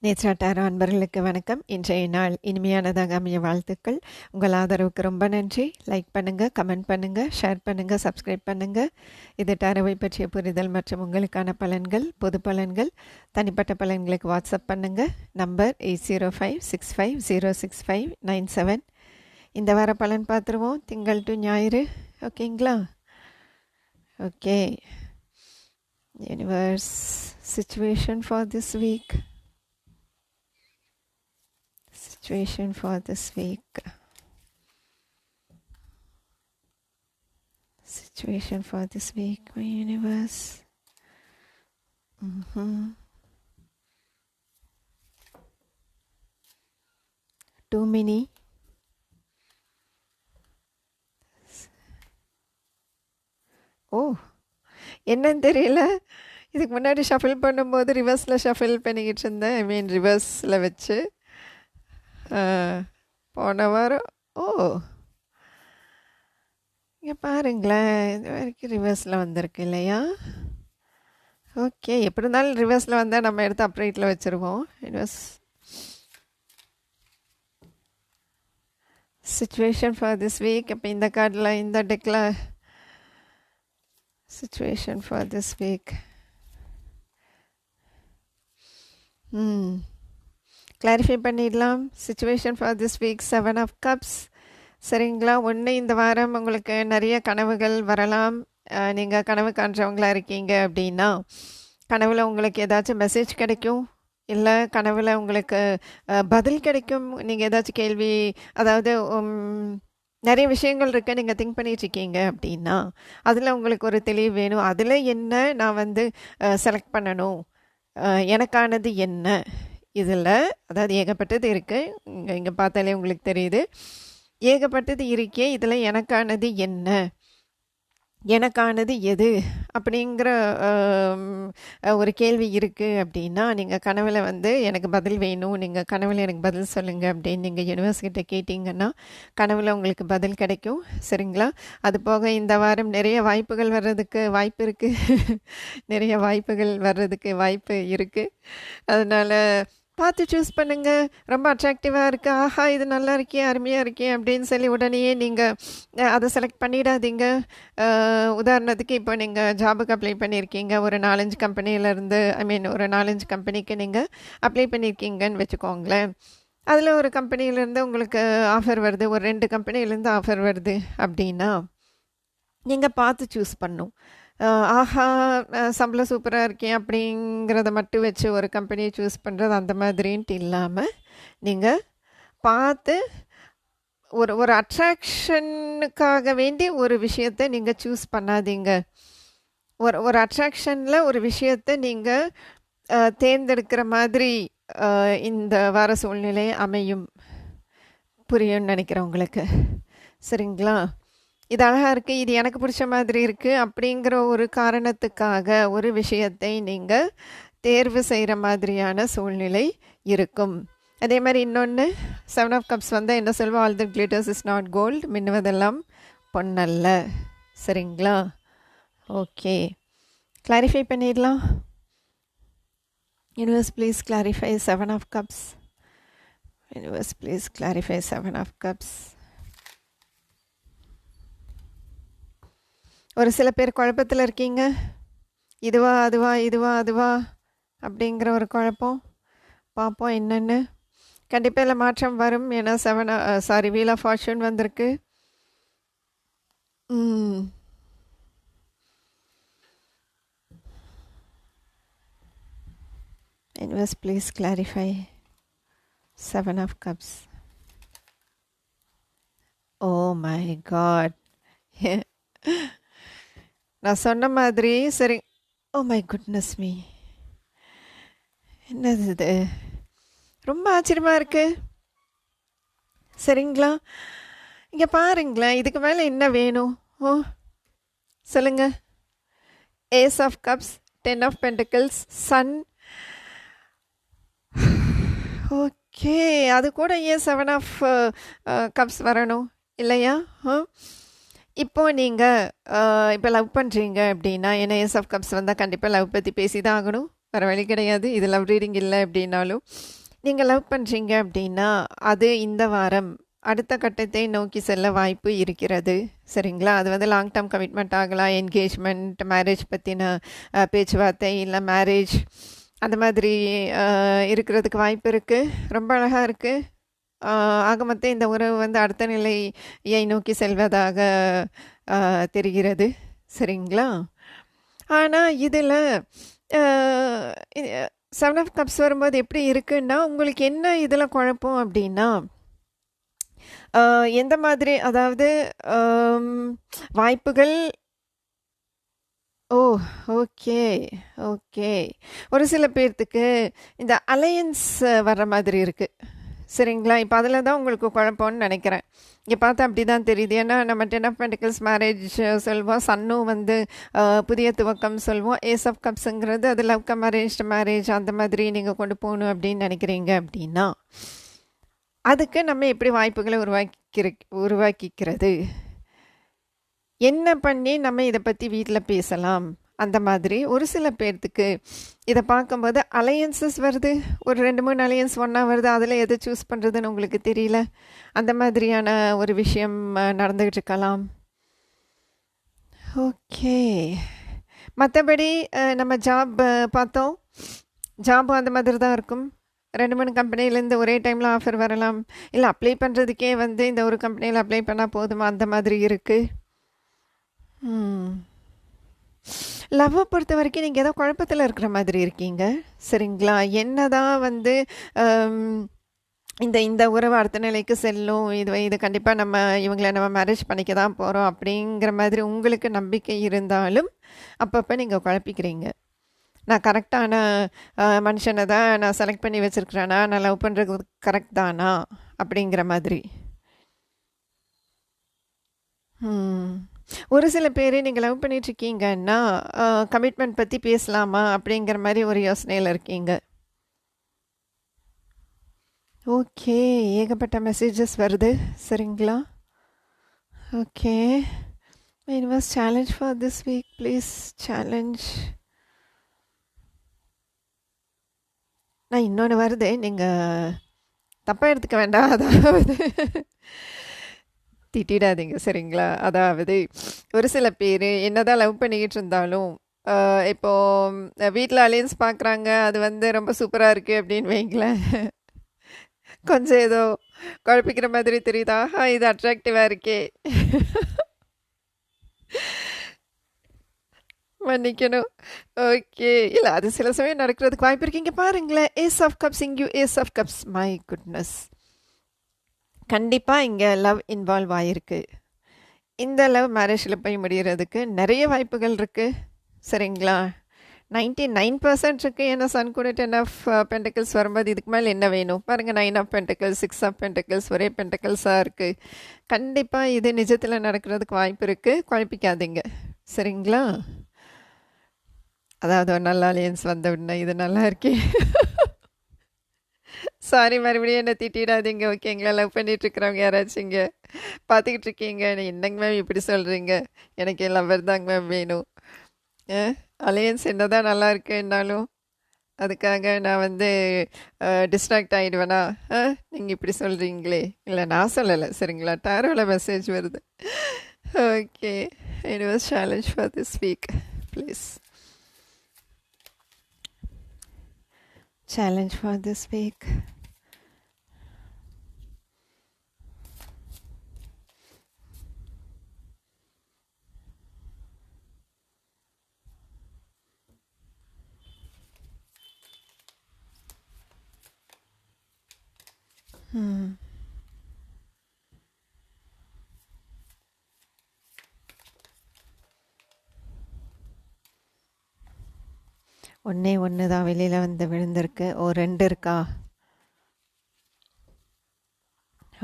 நேச்சாட்டார் அன்பர்களுக்கு வணக்கம். இன்றைய நாள் இனிமையானதாக அமைய வாழ்த்துக்கள். உங்கள் ஆதரவுக்கு ரொம்ப நன்றி. லைக் பண்ணுங்கள், கமெண்ட் பண்ணுங்கள், ஷேர் பண்ணுங்கள், சப்ஸ்கிரைப் பண்ணுங்கள். இது டாரோவை பற்றிய புரிதல் மற்றும் உங்களுக்கான பலன்கள், பொது பலன்கள், தனிப்பட்ட பலன்களுக்கு வாட்ஸ்அப் பண்ணுங்கள். நம்பர் 8056506597. இந்த வார பலன் பார்த்துருவோம். திங்கள் டு ஞாயிறு. ஓகேங்களா? Okay. Universe situation for this week. Situation for this week. Situation for this week, my universe. Too many. என்னன்னு தெரியல. இதுக்கு முன்னாடி ஷஃபில் பண்ணும்போது ரிவர்ஸில் ஷஃபில் பண்ணிக்கிட்டு இருந்தேன். ஐ மீன் ரிவர்ஸில் வச்சு போன வாரம். இங்கே பாருங்களேன், இது வரைக்கும் ரிவர்ஸில் வந்திருக்கு இல்லையா? ஓகே, எப்படி இருந்தாலும் ரிவர்ஸில் வந்தால் நம்ம எடுத்து அப்ரைட்டில் வச்சுருவோம். Reverse situation for this week. இப்போ இந்த கார்டில், இந்த டெக்கில் situation for this week. Clarify பண்ணிடலாம். Situation for this week 7 of cups. சரிங்களா? இந்த வாரம் உங்களுக்கு நிறைய கனவுகள் வரலாம். நீங்கள் கனவு காண்றவங்களா இருக்கீங்க அப்படின்னா கனவில் உங்களுக்கு ஏதாச்சும் மெசேஜ் கிடைக்கும், இல்லை கனவில் உங்களுக்கு பதில் கிடைக்கும். நீங்கள் ஏதாச்சும் கேள்வி, அதாவது நிறைய விஷயங்கள் இருக்குது, நீங்கள் திங்க் பண்ணிகிட்ருக்கீங்க அப்படின்னா அதில் உங்களுக்கு ஒரு தெளிவு வேணும். அதில் என்ன நான் செலக்ட் பண்ணணும், எனக்கானது என்ன, இதில் அதாவது ஏகப்பட்டது இருக்குது. இங்கே பார்த்தாலே உங்களுக்கு தெரியுது, ஏகப்பட்டது இருக்கே. இதில் எனக்கானது என்ன, எனக்கானது எது அப்படிங்கிற ஒரு கேள்வி இருக்குது அப்படின்னா நீங்கள் கனவில் எனக்கு பதில் வேணும், நீங்கள் கனவில் எனக்கு பதில் சொல்லுங்கள் அப்படின்னு நீங்கள் யூனிவர்ஸ்கிட்ட கேட்டிங்கன்னா கனவில் உங்களுக்கு பதில் கிடைக்கும். சரிங்களா? அது போக இந்த வாரம் நிறைய வாய்ப்புகள் வர்றதுக்கு வாய்ப்பு இருக்குது. நிறைய வாய்ப்புகள் வர்றதுக்கு வாய்ப்பு இருக்குது. அதனால் பார்த்து சூஸ் பண்ணுங்கள். ரொம்ப அட்ராக்டிவாக இருக்குது, ஆஹா இது நல்லா இருக்கே, அருமையாக இருக்கே அப்படின்னு சொல்லி உடனே நீங்கள் அதை செலக்ட் பண்ணிடாதீங்க. உதாரணத்துக்கு இப்போ நீங்கள் ஜாபுக்கு அப்ளை பண்ணியிருக்கீங்க, ஒரு 4-5 கம்பெனியிலேருந்து, ஒரு 4-5 கம்பெனிக்கு நீங்கள் அப்ளை பண்ணியிருக்கீங்கன்னு வச்சுக்கோங்களேன். அதில் ஒரு கம்பெனியிலேருந்து உங்களுக்கு ஆஃபர் வருது, ஒரு 2 கம்பெனிலேருந்து ஆஃபர் வருது அப்படின்னா நீங்கள் பார்த்து சூஸ் பண்ணணும். ஆஹா சம்பளம் சூப்பராக இருக்கேன் அப்படிங்கிறத மட்டும் வச்சு ஒரு கம்பெனியை சூஸ் பண்ணுறது அந்த மாதிரின்ட்டு இல்லாமல் நீங்கள் பார்த்து ஒரு அட்ராக்ஷனுக்காக வேண்டி ஒரு விஷயத்தை நீங்கள் சூஸ் பண்ணாதீங்க. ஒரு அட்ராக்ஷனில் ஒரு விஷயத்தை நீங்கள் தேர்ந்தெடுக்கிற மாதிரி இந்த வார சூழ்நிலை அமையும். புரியும்னு நினைக்கிறேன் உங்களுக்கு. சரிங்களா? இது அழகாக இருக்குது, இது எனக்கு பிடிச்ச மாதிரி இருக்குது அப்படிங்கிற ஒரு காரணத்துக்காக ஒரு விஷயத்தை நீங்கள் தேர்வு செய்கிற மாதிரியான சூழ்நிலை இருக்கும். அதே மாதிரி இன்னொன்று 7 of cups வந்தால் என்ன சொல்வோம்? All that glitters is not gold. மின்னுவதெல்லாம் பொன்னல்ல. சரிங்களா? ஓகே, கிளாரிஃபை பண்ணிடலாம். Universe please clarify 7 of cups. Universe please clarify 7 of cups. ஒரு சில பேர் குழப்பத்தில் இருக்கீங்க. இதுவா அதுவா, இதுவா அதுவா அப்படிங்கிற ஒரு குழப்பம். பார்ப்போம் என்னென்னு. கண்டிப்பாக இல்லை மாற்றம் வரும். ஏன்னா வீல் ஆஃப் ஃபார்ச்சூன் வந்திருக்கு. Universe please clarify 7 of cups. Oh my god, நான் சொன்ன மாதிரி சரி. ஓ மை குட்னஸ் மீ, என்னது இது? ரொம்ப ஆச்சரியமாக இருக்குது. சரிங்களா? இங்கே பாருங்களேன், இதுக்கு மேலே என்ன வேணும்? சொல்லுங்கள். Ace of Cups, 10 of Pentacles, Sun. Okay, அது கூட ஏன் 7 of Cups வரணும் இல்லையா? இப்போது நீங்கள் இப்போ லவ் பண்ணுறீங்க அப்படின்னா, ஏன்னா ஏஸ் ஆஃப் கப்ஸ் வந்தால் கண்டிப்பாக லவ் பற்றி பேசி தான் ஆகணும். வேறு வழி கிடையாது. இது லவ் ரீடிங் இல்லை அப்படின்னாலும். நீங்கள் லவ் பண்ணுறீங்க அப்படின்னா அது இந்த வாரம் அடுத்த கட்டத்தை நோக்கி செல்ல வாய்ப்பு இருக்கிறது. சரிங்களா? அது வந்து லாங் டேர்ம் கமிட்மெண்ட் ஆகலாம், என்கேஜ்மெண்ட், மேரேஜ் பற்றின பேச்சுவார்த்தை, இல்லை மேரேஜ் அந்த மாதிரி இருக்கிறதுக்கு வாய்ப்பு இருக்குது. ரொம்ப அழகாக இருக்குது. ஆக மொத்தம் இந்த உறவு வந்து அடுத்த நிலையை நோக்கி செல்வதாக தெரிகிறது. சரிங்களா? ஆனால் இதில் 7 ஆஃப் கப்ஸ் வரும்போது எப்படி இருக்குன்னா, உங்களுக்கு என்ன இதில் குழப்பம் அப்படின்னா, எந்த மாதிரி, அதாவது வாய்ப்புகள். ஓ, ஓகே, ஓகே. ஒரு சில பேர்த்துக்கு இந்த அலையன்ஸ் வர்ற மாதிரி இருக்குது. சரிங்களா? இப்போ அதில் தான் உங்களுக்கு குழப்பம்னு நினைக்கிறேன். இங்கே பார்த்தா அப்படி தான் தெரியுது. ஏன்னா நம்ம 10 ஆஃப் பென்டிகல்ஸ் மேரேஜ் சொல்வோம், சன்னும் வந்து புதிய துவக்கம் சொல்வோம். ஏஸ் ஆஃப் கப்ஸுங்கிறது அது லவ் கம் மேரேஜ் அந்த மாதிரி நீங்கள் கொண்டு போகணும் அப்படின்னு நினைக்கிறீங்க அப்படின்னா, அதுக்கு நம்ம எப்படி வாய்ப்புகளை உருவாக்கிக்கிறது, என்ன பண்ணி நம்ம இதை பற்றி வீட்டில் பேசலாம், அந்த மாதிரி. ஒரு சில பேர்த்துக்கு இதை பார்க்கும்போது அலையன்சஸ் வருது, ஒரு 2-3 அலையன்ஸ் ஒன்றா வருது, அதில் எதை சூஸ் பண்ணுறதுன்னு உங்களுக்கு தெரியல, அந்த மாதிரியான ஒரு விஷயம் நடந்துகிட்டு இருக்கலாம். ஓகே. மற்றபடி நம்ம ஜாப் பார்த்தோம். ஜாபும் அந்த மாதிரி தான் இருக்கும். 2-3 கம்பெனிலேருந்து ஒரே டைமில் ஆஃபர் வரலாம், இல்லை அப்ளை பண்ணுறதுக்கே வந்து இந்த ஒரு கம்பெனியில் அப்ளை பண்ணால் போதுமா, அந்த மாதிரி இருக்குது. லவ்வை பொறுத்த வரைக்கும் நீங்கள் ஏதோ குழப்பத்தில் இருக்கிற மாதிரி இருக்கீங்க. சரிங்களா? என்னதான் வந்து இந்த உறவு அடுத்த நிலைக்கு செல்லும், இது கண்டிப்பாக இவங்களை நம்ம மேரேஜ் பண்ணிக்க தான் போகிறோம் அப்படிங்கிற மாதிரி உங்களுக்கு நம்பிக்கை இருந்தாலும் அப்பப்போ நீங்கள் குழப்பிக்கிறீங்க. நான் கரெக்டான மனுஷனை தான் நான் செலக்ட் பண்ணி வச்சுருக்கிறேனா, நான் லவ் பண்ணுறது கரெக்ட் தானா அப்படிங்கிற மாதிரி. ஒரு சில பேர் நீங்கள் லவ் பண்ணிகிட்ருக்கீங்கன்னா கமிட்மெண்ட் பற்றி பேசலாமா அப்படிங்கிற மாதிரி ஒரு யோசனையில் இருக்கீங்க. ஓகே, ஏகப்பட்ட மெசேஜஸ் வருது. சரிங்களா? Okay. Universe challenge for this week please challenge. நான் இன்னொன்று வருது, நீங்கள் தப்பாக எடுத்துக்க வேண்டாம். அதாவது திட்டிடாதீங்க. சரிங்களா? அதாவது ஒரு சில பேர் என்னதான் லவ் பண்ணிக்கிட்டு இருந்தாலும் இப்போது வீட்டில் அலையன்ஸ் பார்க்குறாங்க, அது வந்து ரொம்ப சூப்பராக இருக்குது அப்படின்னு வைங்களேன், கொஞ்சம் ஏதோ குழப்பிக்கிற மாதிரி தெரியுதா, இது அட்ராக்டிவாக இருக்கே, மன்னிக்கணும். ஓகே, இல்லை அது சில சமயம் நடக்கிறதுக்கு வாய்ப்பு இருக்கு. இங்கே பாருங்களேன், ஏஸ் ஆஃப் கப்ஸ், இங்கே ace of cups, my goodness. கண்டிப்பாக இங்கே லவ் இன்வால்வ் ஆகிருக்கு. இந்த லவ் மேரேஜில் போய் முடிகிறதுக்கு நிறைய வாய்ப்புகள் இருக்குது. சரிங்களா? 99% இருக்குது. ஏன்னா சன் கூட 10 ஆஃப் பென்டக்கிள்ஸ் வரும்போது இதுக்கு மேலே என்ன வேணும் பாருங்கள். 9 ஆஃப் பென்டக்கிள்ஸ், 6 ஆஃப் பென்டக்கிள்ஸ், ஒரே பென்டக்கிள்ஸாக இருக்குது. கண்டிப்பாக இது நிஜத்தில் நடக்கிறதுக்கு வாய்ப்பு இருக்குது. குழப்பிக்காதீங்க. சரிங்களா? அதாவது ஒரு நல்ல அலையன்ஸ் வந்த உடனே இது நல்லா இருக்கே, சாரி மறுபடியும் என்ன திட்டிடாதீங்க. ஓகேங்களா? லவ் பண்ணிகிட்ருக்குறவங்க யாராச்சும் இங்கே பார்த்துக்கிட்டு இருக்கீங்க, என்னங்க மேம் இப்படி சொல்கிறீங்க, எனக்கு என் லவ்வர் தாங்க மேம் வேணும். அலையன்ஸ் என்ன தான் நல்லா இருக்குன்னாலும் அதுக்காக நான் வந்து டிஸ்ட்ராக்ட் ஆகிடுவேனா? நீங்கள் இப்படி சொல்கிறீங்களே. இல்லை நான் சொல்லலை. சரிங்களா? டாரோவில் மெசேஜ் வருது. Okay, it was challenge for this week please. Challenge for this week. ஒன்று தான் வெளியில் வந்து விழுந்திருக்கு. 2 இருக்கா?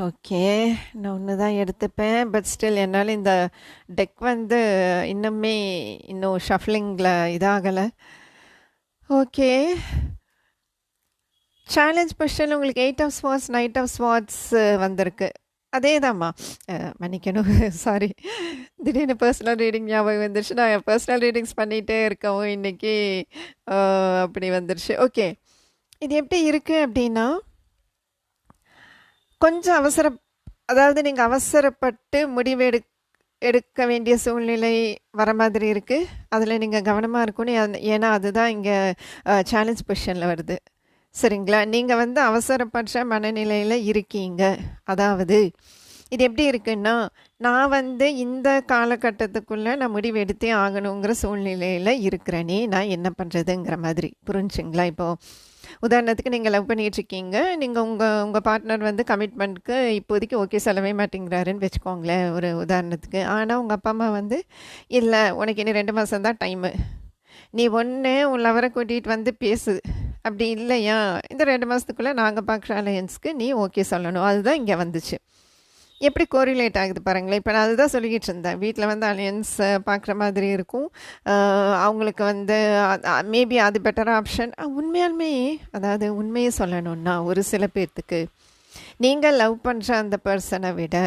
ஓகே, நான் 1 தான் எடுத்துப்பேன். பட் ஸ்டில் என்னால் இந்த டெக் வந்து இன்னும் ஷஃப்லிங்கில் இதாகலை. ஓகே, சேலஞ்ச் பொசிஷன் உங்களுக்கு 8 of swords, knight of swords வந்திருக்கு. அதேதாம்மா. மன்னிக்கணும். சாரி. திடீர்னு பர்சனல் ரீடிங் ஞாபகம் வந்துருச்சு. நான் பர்சனல் ரீடிங்ஸ் பண்ணிகிட்டே இருக்கவும் இன்னைக்கு அ அப்படி வந்துருச்சு. ஓகே. இது எப்படி இருக்கு அப்படின்னா, கொஞ்சம் அதாவது நீங்க அவசரப்பட்டு எடுக்க வேண்டிய சூழ்நிலை வர மாதிரி இருக்கு. அதுல நீங்க கவனமா இருக்கணும். ஏன்னா அதுதான் இங்க சேலஞ்ச் பொசிஷன்ல வருது. சரிங்களா? நீங்க வந்து அவசரப்பட்ட மனநிலையில இருக்கீங்க. அதாவது இது எப்படி இருக்குன்னா, நான் வந்து இந்த காலகட்டத்துக்குள்ள நான் முடிவு எடுத்தே ஆகணுங்கிற சூழ்நிலையில இருக்கிறேனே, நான் என்ன பண்றதுங்கிற மாதிரி. புரிஞ்சுங்களா? இப்போ உதாரணத்துக்கு நீங்க லவ் பண்ணிட்டு இருக்கீங்க. நீங்க உங்க உங்க பார்ட்னர் வந்து கமிட்மெண்ட்க்கு இப்போதைக்கு ஓகே சொல்லவே மாட்டேங்கிறாருன்னு வச்சுக்கோங்களேன், ஒரு உதாரணத்துக்கு. ஆனா உங்க அப்பா, அம்மா வந்து, "இல்ல உனக்கு இனி 2 மாசம் தான் டைமு. நீ ஒண்ணு உன் லவர கூட்டிட்டு வந்து பேசு. அப்படி இல்லையா, இந்த 2 மாசத்துக்குள்ள நாங்க பார்க்குற அலையன்ஸ்க்கு நீ ஓகே சொல்லணும்." அதுதான் இங்க வந்துச்சு. எப்படி கோரிலேட் ஆகுது பாருங்களேன். இப்போ நான் அதுதான் சொல்லிக்கிட்டு இருந்தேன். வீட்டில் வந்து அலையன்ஸ் பார்க்குற மாதிரி இருக்கும். அவங்களுக்கு வந்து மேபி அது பெட்டர் ஆப்ஷன். உண்மையாலுமே, அதாவது உண்மையை சொல்லணும்னா, ஒரு சில பேர்த்துக்கு நீங்கள் லவ் பண்ணுற அந்த பர்சனை விட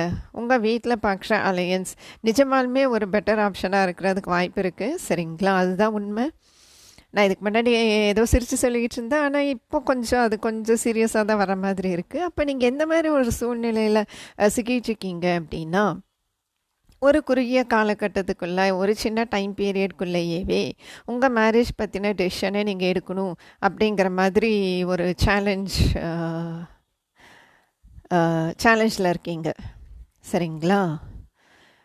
உங்கள் வீட்டில் பார்க்குற அலையன்ஸ் நிஜமாலுமே ஒரு பெட்டர் ஆப்ஷனாக இருக்கிறதுக்கு வாய்ப்பு இருக்குது. சரிங்களா? அதுதான் உண்மை. நான் இதுக்கு முன்னாடி ஏதோ சிரித்து சொல்லிக்கிட்டு இருந்தேன். ஆனால் இப்போ அது கொஞ்சம் சீரியஸாக தான் வர மாதிரி இருக்குது. அப்போ நீங்கள் எந்த மாதிரி ஒரு சூழ்நிலையில் சிக்கிட்டுருக்கீங்க அப்படின்னா, ஒரு குறுகிய காலகட்டத்துக்குள்ளே, ஒரு சின்ன டைம் பீரியட்குள்ளேயே உங்கள் மேரேஜ் பற்றின டெசிஷனை நீங்கள் எடுக்கணும் அப்படிங்கிற மாதிரி ஒரு சேலஞ்சில் இருக்கீங்க. சரிங்களா?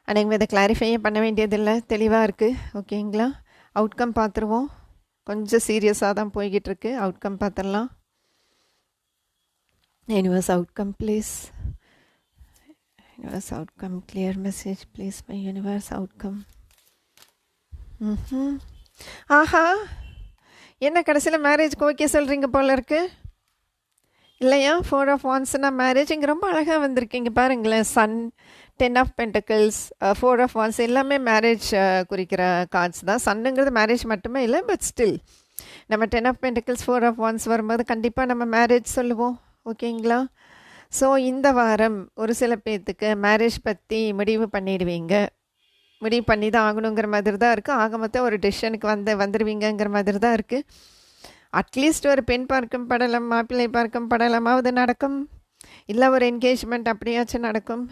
ஆனால் இதை கிளாரிஃபையே பண்ண வேண்டியதில்லை, தெளிவாக இருக்குது. ஓகேங்களா? அவுட்கம் பார்த்துருவோம். கொஞ்சம் சீரியஸாக தான் போய்கிட்டு இருக்கு. அவுட்கம் பார்த்துடலாம். Universe outcome please. Universe outcome. Clear message please my universe outcome. ஆஹா, என்ன கடைசியில் மேரேஜ்க்கு ஓகே சொல்கிறீங்க போல இருக்கு இல்லையா? 4 ஆஃப் வான்ஸ்னா மேரேஜ் இங்கே ரொம்ப அழகாக வந்திருக்கீங்க பாருங்களேன். Sun, 10 of pentacles, 4 of wands எல்லாமே மேரேஜ் குறிக்கிற கார்ட்ஸ் தான். சன்னுங்கிறது மேரேஜ் மட்டுமே இல்லை, பட் ஸ்டில் நம்ம 10 ஆஃப் பென்டக்கிள்ஸ் 4 ஆஃப் வான்ஸ் வரும்போது கண்டிப்பாக நம்ம மேரேஜ் சொல்லுவோம். ஓகேங்களா? ஸோ இந்த வாரம் ஒரு சில பேர்த்துக்கு மேரேஜ் பற்றி முடிவு பண்ணிடுவீங்க. முடிவு பண்ணி தான் ஆகணுங்கிற மாதிரி தான் இருக்குது. ஆக மொத்தம் ஒரு டெசிஷனுக்கு வந்துடுவீங்கிற மாதிரி தான் இருக்குது. அட்லீஸ்ட் ஒரு பெண் பார்க்கும் படலம், மாப்பிள்ளை பார்க்கும் படலமாவது நடக்கும். இல்லை ஒரு என்கேஜ்மெண்ட் அப்படியாச்சும் நடக்கும்.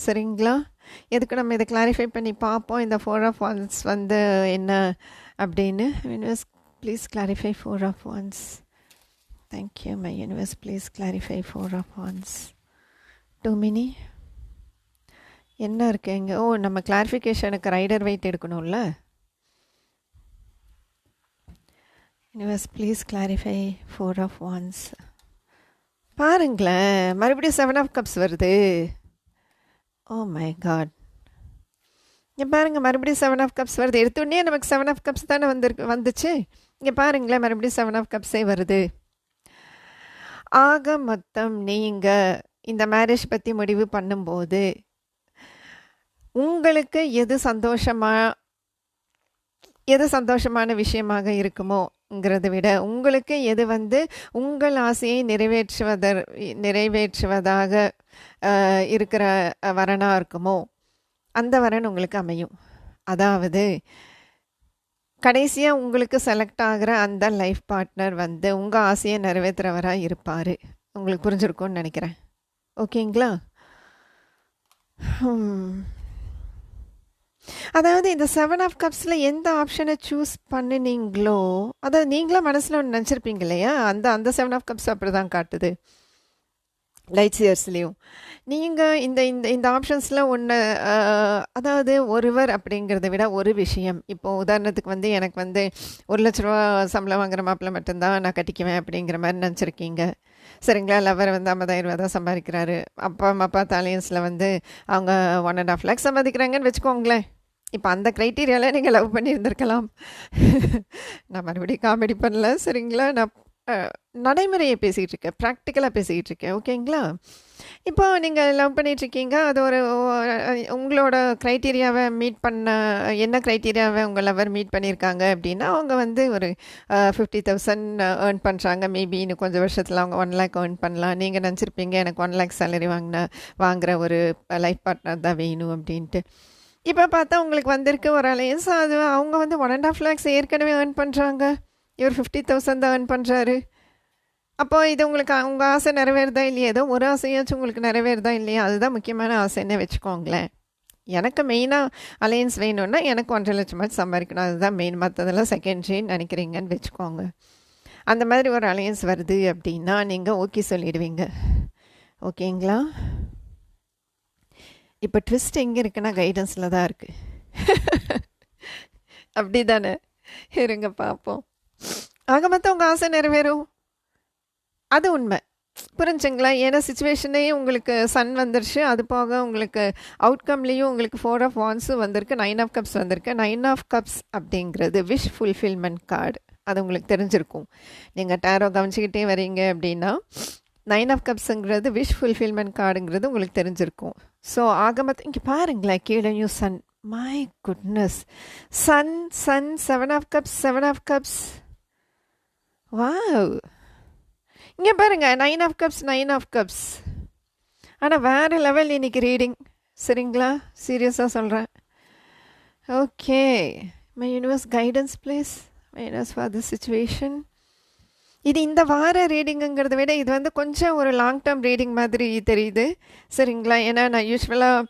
சரிங்களா? எதுக்கு நம்ம இதை கிளாரிஃபை பண்ணி பார்ப்போம். இந்த 4 ஆஃப் வான்ஸ் வந்து என்ன அப்படின்னு. Universe please clarify 4 of wands. Thank you my universe please clarify 4 of wands. Too many என்ன இருக்கு இங்கே? ஓ, நம்ம கிளாரிஃபிகேஷனுக்கு ரைடர் வெயிட் எடுக்கணும்ல. Universe please clarify 4 of wands. பாருங்களேன், மறுபடியும் 7 ஆஃப் கப்ஸ் வருது. Oh my God. இங்கே பாருங்கள், மறுபடியும் 7 ஆஃப் கப்ஸ் வருது. எடுத்தோடனே நமக்கு 7 ஆஃப் கப்ஸ் தானே வந்துச்சு. இங்கே பாருங்களேன், மறுபடியும் 7 ஆஃப் கப்ஸே வருது. ஆக மொத்தம் நீங்கள் இந்த மேரேஜ் பற்றி முடிவு பண்ணும்போது உங்களுக்கு எது சந்தோஷமான விஷயமாக இருக்குமோங்கிறத விட, உங்களுக்கு எது வந்து உங்கள் ஆசையை நிறைவேற்றுவதாக இருக்கிற வரனாக இருக்குமோ அந்த வரன் உங்களுக்கு அமையும். அதாவது கடைசியாக உங்களுக்கு செலக்ட் ஆகிற அந்த லைஃப் பார்ட்னர் வந்து உங்கள் ஆசையை நிறைவேற்றுறவராக இருப்பார். உங்களுக்கு புரிஞ்சிருக்கும்னு நினைக்கிறேன். ஓகேங்களா? அதாவது இந்த 7 ஆஃப் கப்ஸில் எந்த ஆப்ஷனை சூஸ் பண்ணினீங்களோ, அதாவது நீங்களாம் மனசில் ஒன்று நினச்சிருப்பீங்க இல்லையா? அந்த 7 ஆஃப் கப்ஸ் அப்படி தான் காட்டுது லைட்ஸ் இயர்ஸ்லேயும். நீங்கள் இந்த இந்த இந்த ஆப்ஷன்ஸில் ஒன்று, அதாவது ஒருவர் அப்படிங்கிறத விட ஒரு விஷயம். இப்போது உதாரணத்துக்கு வந்து எனக்கு வந்து 1 லட்ச ரூபா சம்பளம் வாங்குற மாப்பிள்ளை மட்டும்தான் நான் கட்டிக்குவேன் அப்படிங்கிற மாதிரி நினச்சிருக்கீங்க. சரிங்களா? லவர் வந்து 50,000 ரூபா தான் சம்பாதிக்கிறாரு. அப்பா அம்மா பார்த்த அலையன்ஸில் வந்து அவங்க 1.5 lakh சம்பாதிக்கிறாங்கன்னு வச்சுக்கோங்களேன். இப்போ அந்த க்ரைட்டீரியாவில் நீங்கள் லவ் பண்ணியிருந்திருக்கலாம். நான் மறுபடியும் காமெடி பண்ணல. சரிங்களா? நான் நடைமுறையை பேசிகிட்டு இருக்கேன், ப்ராக்டிக்கலாக பேசிக்கிட்டு இருக்கேன். ஓகேங்களா? இப்போ நீங்கள் லவ் பண்ணிகிட்ருக்கீங்க, அது ஒரு உங்களோட க்ரைட்டீரியாவை மீட் பண்ண, என்ன க்ரைட்டீரியாவை உங்கள் லவர் மீட் பண்ணியிருக்காங்க அப்படின்னா, அவங்க வந்து ஒரு 50,000 ஏர்ன் பண்ணுறாங்க. மேபி இன்னும் கொஞ்சம் வருஷத்தில் அவங்க 1 lakh ஏர்ன் பண்ணலாம். நீங்கள் நினச்சிருப்பீங்க எனக்கு 1 lakh சேலரி வாங்குகிற ஒரு லைஃப் பார்ட்னர் தான் வேணும் அப்படின்ட்டு. இப்போ பார்த்தா உங்களுக்கு வந்திருக்கு ஒரு அலையன்ஸ், அது அவங்க வந்து 1.5 lakhs ஏற்கனவே ஏர்ன் பண்ணுறாங்க, இவர் 50,000 தான் ஏர்ன் பண்ணுறாரு. அப்போ இது உங்களுக்கு உங்கள் ஆசை நிறைவேறுதா இல்லையா? ஏதோ ஒரு ஆசையாச்சும் உங்களுக்கு நிறைவேறுதா இல்லையா? அதுதான் முக்கியமான ஆசைன்னே வச்சுக்கோங்களேன். எனக்கு மெயினாக அலையன்ஸ் வேணும்னா எனக்கு 1,50,000 சம்பாதிக்கணும், அதுதான் மெயின். மற்றதெல்லாம் செகண்ட்ரின்னு நினைக்கிறீங்கன்னு வச்சுக்கோங்க. அந்த மாதிரி ஒரு அலையன்ஸ் வருது அப்படின்னா நீங்கள் ஓகே சொல்லிடுவீங்க. ஓகேங்களா? இப்போ ட்விஸ்ட் எங்கே இருக்குன்னா கைடன்ஸில் தான் இருக்குது. அப்படி தானே? இருங்க பார்ப்போம். ஆக மொத்தம் உங்கள் ஆசை நிறைவேறும், அது உண்மை. புரிஞ்சுங்களா? ஏன்னா சுச்சுவேஷனே உங்களுக்கு சன் வந்துருச்சு, அது போக உங்களுக்கு அவுட்கம்லேயும் உங்களுக்கு 4 of Wands வந்திருக்கு, 9 of Cups வந்திருக்கு. 9 of Cups அப்படிங்கிறது விஷ் ஃபுல்ஃபில்மெண்ட் கார்டு, அது உங்களுக்கு தெரிஞ்சிருக்கும். நீங்கள் டேரோ கவனிச்சிக்கிட்டே வரீங்க அப்படின்னா 9 of Cupsங்கிறது விஷ் ஃபுல்ஃபில்மெண்ட் கார்டுங்கிறது உங்களுக்கு தெரிஞ்சிருக்கும். ஸோ ஆக மொத்தம் இங்கே பாருங்களேன், கீழேயும் sun. My goodness, sun 7 of Cups, 7 of Cups. Wow, இங்கே பாருங்க, 9 of Cups, 9 of Cups. ஆனால் வேறு லெவல் இன்னைக்கு ரீடிங், சரிங்களா? சீரியஸாக சொல்கிறேன். Okay, my universe guidance please, my universe for this situation. இது இந்த வார ரீடிங்குங்கிறத விட இது வந்து கொஞ்சம் ஒரு லாங் டேர்ம் ரீடிங் மாதிரி தெரியுது, சரிங்களா? ஏன்னா நான் யூஸ்வலாக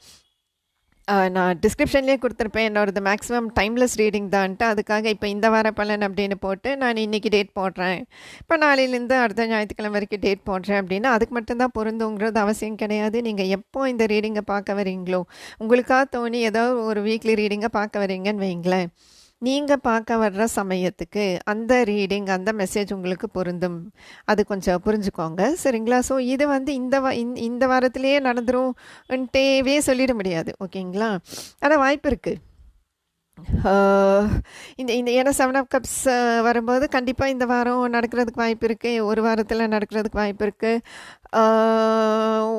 நான் டிஸ்கிரிப்ஷன்லேயே கொடுத்துருப்பேன் என்னோடது மேக்ஸிமம் டைம்லெஸ் ரீடிங் தான்ட்டு. அதுக்காக இப்போ இந்த வார பலன் அப்படின்னு போட்டு நான் இன்றைக்கி டேட் போடுறேன், இப்போ நாளையிலேருந்து அடுத்த ஞாயிற்றுக்கிழமை வரைக்கும் டேட் போடுறேன் அப்படின்னா அதுக்கு மட்டும்தான் பொருந்துங்கிறது அவசியம் கிடையாது. நீங்கள் எப்போ இந்த ரீடிங்கை பார்க்க வரீங்களோ, உங்களுக்காக தோணி ஏதோ ஒரு வீக்லி ரீடிங்கை பார்க்க வரீங்கன்னு வைங்களேன், நீங்கள் பார்க்க வர்ற சமயத்துக்கு அந்த ரீடிங், அந்த மெசேஜ் உங்களுக்கு பொருந்தும். அது கொஞ்சம் புரிஞ்சுக்கோங்க, சரிங்களா? ஸோ இது வந்து இந்த வாரத்திலேயே நடந்துரும்ன்ட்டேவே சொல்லிட முடியாது, ஓகேங்களா? ஆனால் வாய்ப்பு இருக்குது. இந்த இந்த ஏன்னா 7 of Cups வரும்போது கண்டிப்பாக இந்த வாரம் நடக்கிறதுக்கு வாய்ப்பு இருக்குது, ஒரு வாரத்தில் நடக்கிறதுக்கு வாய்ப்பு இருக்குது.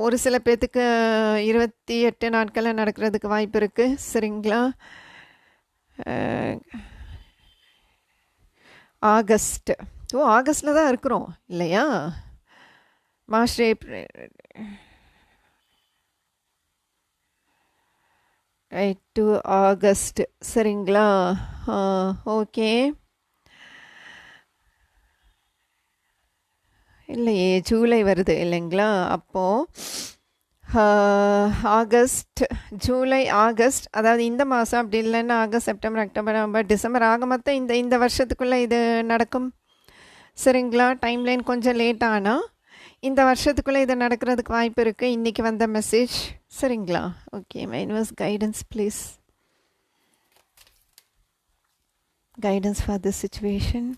ஒரு சில பேர்த்துக்கு 28 நாட்களில் நடக்கிறதுக்கு வாய்ப்பு இருக்குது, சரிங்களா? ஆகஸ்ட், ஆகஸ்டில் தான் இருக்கிறோம் இல்லையா? March, April, right to August, சரிங்களா? ஓகே. இல்லையே, ஜூலை வருது இல்லைங்களா? அப்போது ஆகஸ்ட், ஜூலை, ஆகஸ்ட், அதாவது இந்த மாதம், அப்படி இல்லைன்னா August, September, October, November, December, ஆக மொத்தம் இந்த வருஷத்துக்குள்ளே இது நடக்கும், சரிங்களா? டைம்லைன் கொஞ்சம் லேட் ஆனால் இந்த வருஷத்துக்குள்ளே இது நடக்கிறதுக்கு வாய்ப்பு இருக்குது. இன்றைக்கி வந்த மெசேஜ், சரிங்களா? Okay, my universe guidance please, guidance for this situation.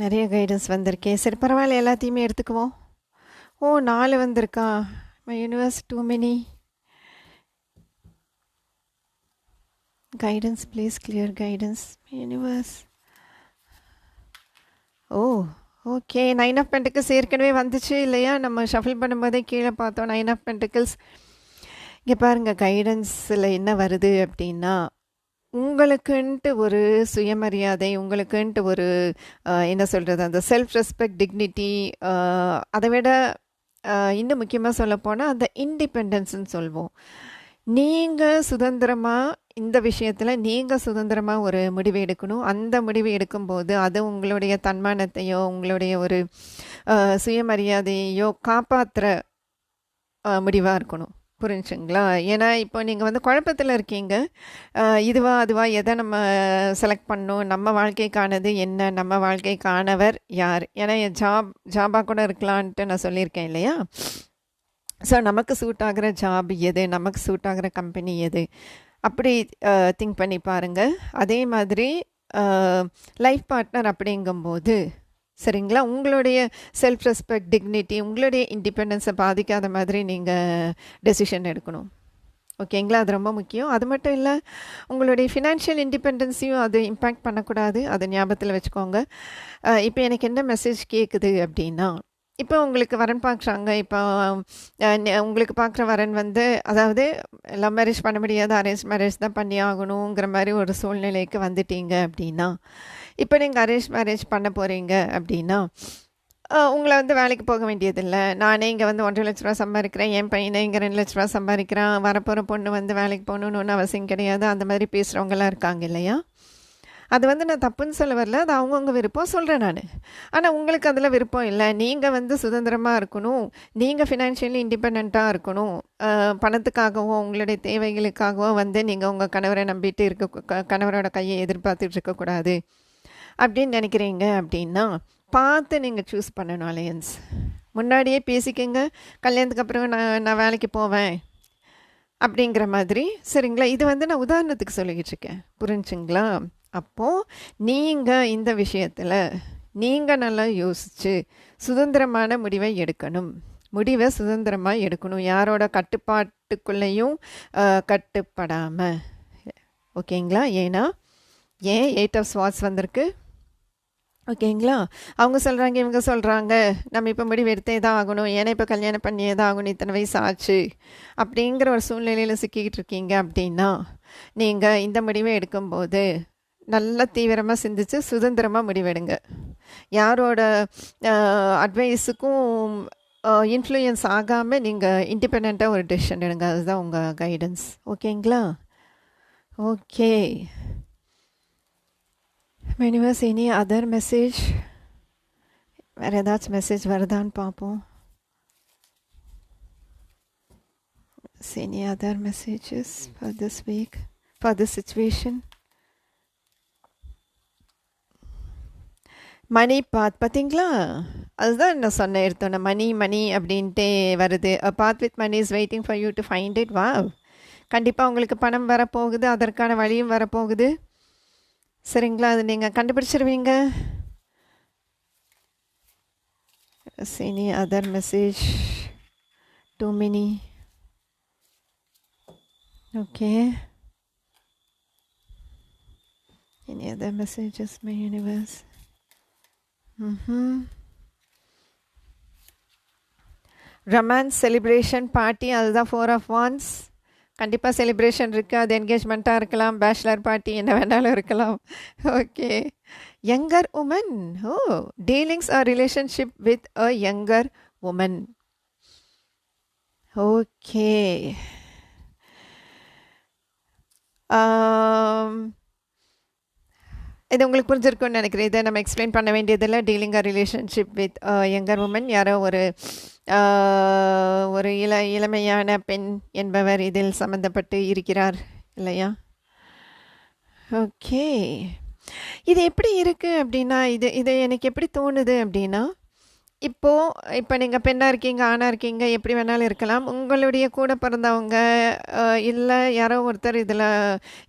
நிறைய கைடன்ஸ் வந்திருக்கே, சரி பரவாயில்ல, எல்லாத்தையுமே எடுத்துக்குவோம். 4 வந்திருக்கா? My universe, too many. Guidance please, clear guidance, my universe. Okay, 9 of Pentacles ஏற்கனவே வந்துச்சு இல்லையா? நம்ம ஷஃபில் பண்ணும்போதே கீழே பார்த்தோம் 9 of Pentacles. இங்கே பாருங்கள், கைடன்ஸில் என்ன வருது அப்படின்னா, உங்களுக்குன்ட்டு ஒரு சுயமரியாதை, உங்களுக்குன்ட்டு ஒரு என்ன சொல்கிறது, அந்த செல்ஃப் ரெஸ்பெக்ட், டிக்னிட்டி, அதை விட இன்னும் முக்கியமாக சொல்லப்போனால் அந்த இண்டிபெண்டன்ஸ்ன்னு சொல்வோம். நீங்கள் சுதந்திரமாக இந்த விஷயத்தில் நீங்கள் சுதந்திரமாக ஒரு முடிவு எடுக்கணும். அந்த முடிவு எடுக்கும்போது அது உங்களுடைய தன்மானத்தையோ உங்களுடைய ஒரு சுயமரியாதையோ காப்பாற்றுற முடிவாக இருக்கணும், புரிஞ்சுங்களா? ஏன்னா இப்போ நீங்கள் வந்து குழப்பத்தில் இருக்கீங்க, இதுவா அதுவா, எதை நம்ம செலக்ட் பண்ணணும், நம்ம வாழ்க்கைக்கானது என்ன, நம்ம வாழ்க்கைக்கானவர் யார்? ஏன்னா ஜாபாக கூட இருக்கலான்ட்டு நான் சொல்லியிருக்கேன் இல்லையா? ஸோ நமக்கு சூட் ஆகிற ஜாப் எது, நமக்கு சூட் ஆகிற கம்பெனி எது, அப்படி திங்க் பண்ணி பாருங்கள். அதே மாதிரி லைஃப் பார்ட்னர் அப்படிங்கும்போது, சரிங்களா, உங்களுடைய செல்ஃப் ரெஸ்பெக்ட், டிக்னிட்டி, உங்களுடைய இண்டிபெண்டன்ஸை பாதிக்காத மாதிரி நீங்கள் டெசிஷன் எடுக்கணும், ஓகேங்களா? அது ரொம்ப முக்கியம். அது மட்டும் இல்ல, உங்களுடைய ஃபினான்ஷியல் இண்டிபெண்டன்ஸையும் அது இம்பேக்ட் பண்ணக்கூடாது. அத ஞாபகத்துல வச்சுக்கோங்க. இப்ப எனக்கு என்ன மெசேஜ் கேட்குது அப்டின்னா, இப்போ உங்களுக்கு வரன் பார்க்குறாங்க. இப்போ உங்களுக்கு பார்க்குற வரன் வந்து அதாவது லவ் மேரேஜ் பண்ண முடியாது, அரேஞ்ச் மேரேஜ் தான் பண்ணி ஆகணுங்கிற மாரி ஒரு சூழ்நிலைக்கு வந்துட்டீங்க அப்டின்னா, இப்போ நீங்க அரேஞ்ச் மேரேஜ் பண்ண போறீங்க அப்டின்னா, உங்கள வந்து வேலைக்கு போக வேண்டியதில்ல. நானே இங்க வந்து ரூ. 1,50,000 சம்பாதிக்கிறேன். என் பையனே இங்க ரூ. 2,00,000 சம்பாதிக்கிறான். வரப்போற பொண்ணு வந்து வேலைக்கு போகணும்னு ஒண்ணும் அவசியம் கிடையாது. அந்த மாதிரி பேசுறவங்கலாம் இருக்காங்க இல்லையா? அது வந்து நான் தப்புன்னு சொல்ல வரல. அது அவங்கவங்க விருப்பம் சொல்றேன் நானு. ஆனா உங்களுக்கு அதுல விருப்பம் இல்ல. நீங்க வந்து சுதந்திரமா இருக்கணும். நீங்க ஃபினான்ஷியலி இண்டிபெண்டன்ட்டா இருக்கணும். பணத்துக்காகவோ, உங்களுடைய தேவைகளுக்காகவோ வந்து நீங்க உங்க கணவர நம்பிட்டு கணவரோட கைய எதிர்பார்த்துட்டு இருக்கக்கூடாது. அப்படின்னு நினைக்கிறீங்க அப்படின்னா, பார்த்து நீங்க சூஸ் பண்ணணும் அலையன்ஸ். முன்னாடியே பேசிக்கங்க. கல்யாணத்துக்கு அப்புறம் நான் வேலைக்கு போவேன். அப்படிங்கிற மாதிரி. சரிங்களா? இது வந்து நான் உதாரணத்துக்கு சொல்லிக்கிட்டு இருக்கேன். புரிஞ்சுங்களா? அப்போ நீங்க இந்த விஷயத்துல நீங்க நல்லா யோசிச்சு சுதந்திரமான முடிவை எடுக்கணும். முடிவை சுதந்திரமா எடுக்கணும். யாரோட கட்டுப்பாட்டுக்குள்ளேயும் கட்டுப்படாம. ஓகேங்களா? ஏன்னா ஏன் 8 ஆஃப் ஸ்வார்ட்ஸ் வந்திருக்கு? ஓகேங்களா? அவங்க சொல்றாங்க, இவங்க சொல்றாங்க. நம்ம இப்போ முடிவு எடுத்தே தான் ஆகணும். ஏன்னா இப்போ கல்யாணம் பண்ணியே தான் ஆகணும். இத்தனை வயசு ஆச்சு. அப்படிங்கிற ஒரு சூழ்நிலையில சிக்கிக்கிட்டு இருக்கீங்க அப்படின்னா, நீங்க இந்த முடிவை எடுக்கும்போது நல்லா தீவிரமா சிந்திச்சு சுதந்திரமா முடிவெடுங்க. யாரோட அட்வைஸுக்கும் இன்ஃப்ளூயன்ஸ் ஆகாம நீங்க இண்டிபெண்டன்ட்டா ஒரு டெசிஷன் எடுங்க. அதுதான் உங்க கைடன்ஸ். ஓகேங்களா? Okay. Universe any other message? வேறு ஏதாச்சும் மெசேஜ் வருதான்னு பார்ப்போம். Any other messages for this week, for this situation? Money பார்த்தீங்களா? அதுதான் நான் சொன்னேன் எடுத்தோன்னே. மணி அப்படின்ட்டே வருது. A path with money is waiting for you to find it. வா, கண்டிப்பாக உங்களுக்கு பணம் வரப்போகுது. அதற்கான வழியும் வரப்போகுது. சரிங்களா? அது நீங்கள் கண்டுபிடிச்சிருவீங்க. Any other message? Too many. Okay. Any other messages, my universe? Romance celebration party, அதுதான் 4 ஆஃப் வான்ஸ். கண்டிப்பாக செலிப்ரேஷன் இருக்குது. அது என்கேஜ்மெண்ட்டாக இருக்கலாம், பேச்சுலர் பார்ட்டி, என்ன வேணாலும் இருக்கலாம். Okay. Younger woman. Oh, dealings or relationship with a younger woman. Okay. இது உங்களுக்கு புரிஞ்சிருக்கும்னு நினைக்கிறேன். இதை நம்ம எக்ஸ்பிளைன் பண்ண வேண்டியதில்லை. Dealing a relationship with younger woman. யாரோ ஒரு இளமையான பெண் என்பவர் இதில் சம்மந்தப்பட்டு இருக்கிறார் இல்லையா? ஓகே. இது எப்படி இருக்குது அப்படின்னா, இது எனக்கு எப்படி தோணுது அப்படின்னா, இப்போ நீங்கள் பெண்ணாக இருக்கீங்க, ஆணாக இருக்கீங்க, எப்படி வேணாலும் இருக்கலாம். உங்களுடைய கூட பிறந்தவங்க இல்லை யாரோ ஒருத்தர் இதில்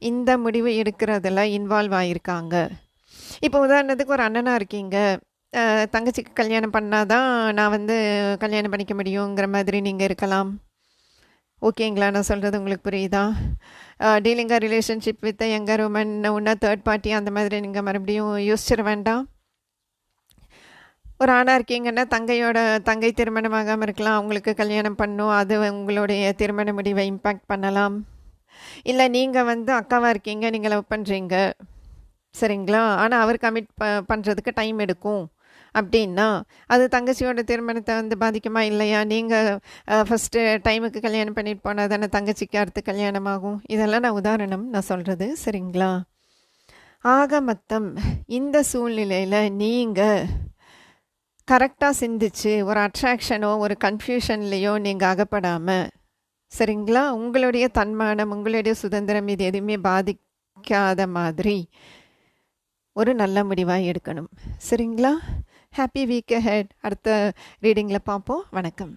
இந்த முடிவு எடுக்கிறதுல இன்வால்வ் ஆகியிருக்காங்க. இப்போ உதாரணத்துக்கு ஒரு அண்ணனாக இருக்கீங்க, தங்கச்சிக்கு கல்யாணம் பண்ணாதான் நான் வந்து கல்யாணம் பண்ணிக்க முடியுங்கிற மாதிரி நீங்கள் இருக்கலாம். ஓகேங்களா? நான் சொல்கிறது உங்களுக்கு புரியுதா? Dealing a relationship with younger woman, ஒன்றா தேர்ட் பார்ட்டி, அந்த மாதிரி நீங்கள் மறுபடியும் யோசிச்சிட வேண்டாம். ஒரு ஆணாக இருக்கீங்கன்னா தங்கை திருமணமாகாமல் இருக்கலாம். அவங்களுக்கு கல்யாணம் பண்ணும். அது உங்களுடைய திருமண முடிவை இம்பேக்ட் பண்ணலாம். இல்லை நீங்கள் வந்து அக்காவாக இருக்கீங்க, நீங்கள் லவ் பண்ணுறீங்க, சரிங்களா? ஆனால் அவர் கமிட் பண்ணுறதுக்கு டைம் எடுக்கும் அப்படின்னா அது தங்கச்சியோட திருமணத்தை வந்து பாதிக்குமா இல்லையா? நீங்கள் ஃபஸ்ட்டு டைமுக்கு கல்யாணம் பண்ணிட்டு போனால் தானே தங்கச்சிக்கு அடுத்து கல்யாணம் ஆகும். இதெல்லாம் நான் உதாரணம் நான் சொல்கிறது, சரிங்களா? ஆக மொத்தம் இந்த சூழ்நிலையில் நீங்கள் கரெக்டாக சிந்திச்சு ஒரு அட்ராக்ஷனோ ஒரு கன்ஃபியூஷன்லேயோ நீங்கள் அகப்படாமல், சரிங்களா, உங்களுடைய தன்மானம், உங்களுடைய சுதந்திரம் இது எதுவுமே பாதிக்காத மாதிரி ஒரு நல்ல முடிவாக எடுக்கணும். சரிங்களா? Happy week ahead. அடுத்த ரீடிங்கில் பார்ப்போம். வணக்கம்.